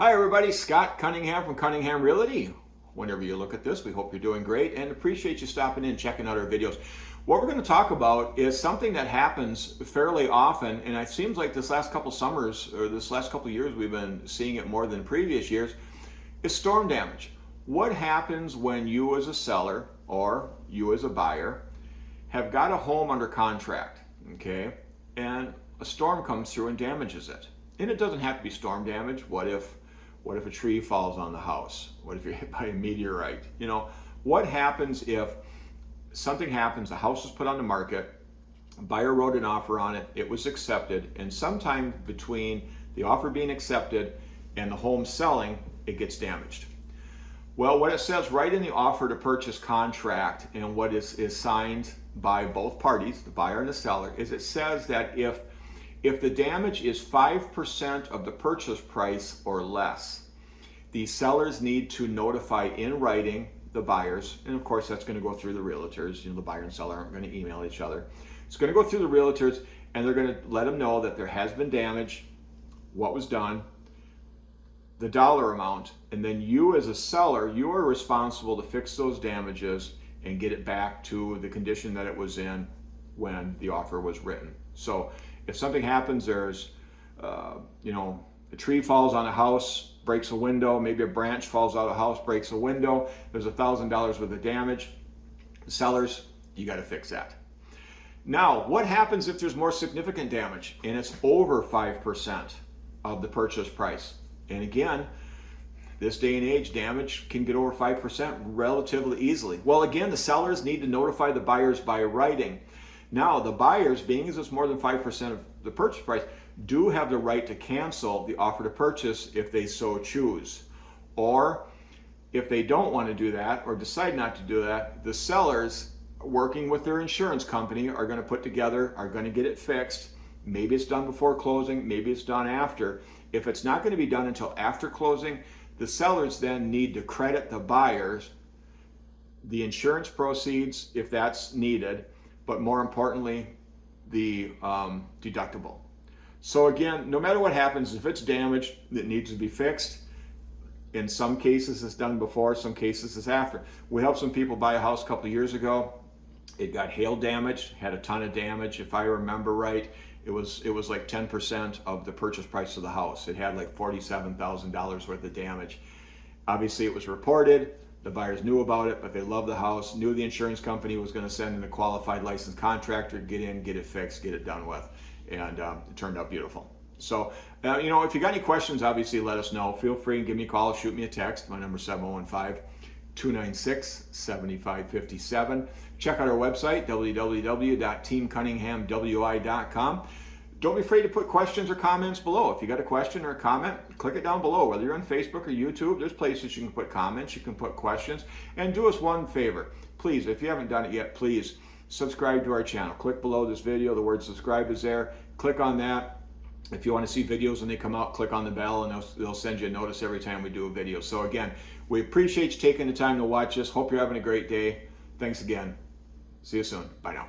Hi everybody, Scott Cunningham from Cunningham Realty. Whenever you look at this, we hope you're doing great and appreciate you stopping in, checking out our videos. What we're going to talk about is something that happens fairly often, and it seems like this last couple summers or this last couple years we've been seeing it more than previous years, is storm damage. What happens when you as a seller or you as a buyer have got a home under contract, okay, and a storm comes through and damages it? And it doesn't have to be storm damage. What if a tree falls on the house? What if you're hit by a meteorite? You know, what happens if something happens, the house is put on the market, a buyer wrote an offer on it, it was accepted, and sometime between the offer being accepted and the home selling, it gets damaged. Well, what it says right in the offer to purchase contract and what is signed by both parties, the buyer and the seller, is it says that if the damage is 5% of the purchase price or less, the sellers need to notify in writing the buyers, and of course that's going to go through the realtors. You know, the buyer and seller aren't going to email each other. It's going to go through the realtors, and they're going to let them know that there has been damage, what was done, the dollar amount, and then you as a seller, you are responsible to fix those damages and get it back to the condition that it was in when the offer was written. So if something happens, there's, a tree falls on a house, breaks a window, maybe a branch falls out of a house, breaks a window, there's $1,000 worth of damage. The sellers, you got to fix that. Now, what happens if there's more significant damage and it's over 5% of the purchase price? And again, this day and age, damage can get over 5% relatively easily. Well, again, the sellers need to notify the buyers by writing. Now, the buyers, being as it's more than 5% of the purchase price, do have the right to cancel the offer to purchase if they so choose. Or if they don't want to do that or decide not to do that, the sellers, working with their insurance company, are going to put together, are going to get it fixed. Maybe it's done before closing, maybe it's done after. If it's not going to be done until after closing, the sellers then need to credit the buyers the insurance proceeds if that's needed, but more importantly, the deductible. So again, no matter what happens, if it's damaged, it needs to be fixed. In some cases, it's done before, some cases it's after. We helped some people buy a house a couple of years ago. It got hail damage, had a ton of damage. If I remember right, it was like 10% of the purchase price of the house. It had like $47,000 worth of damage. Obviously, it was reported. The buyers knew about it, but they loved the house, knew the insurance company was going to send in a qualified licensed contractor, get in, get it fixed, get it done with. And it turned out beautiful. So, if you got any questions, obviously let us know. Feel free and give me a call, shoot me a text. My number is 715-296-7557. Check out our website, www.teamcunninghamwi.com. Don't be afraid to put questions or comments below. If you got a question or a comment, click it down below. Whether you're on Facebook or YouTube, there's places you can put comments, you can put questions. And do us one favor. Please, if you haven't done it yet, please subscribe to our channel. Click below this video. The word subscribe is there. Click on that. If you want to see videos when they come out, click on the bell and they'll send you a notice every time we do a video. So again, we appreciate you taking the time to watch us. Hope you're having a great day. Thanks again. See you soon. Bye now.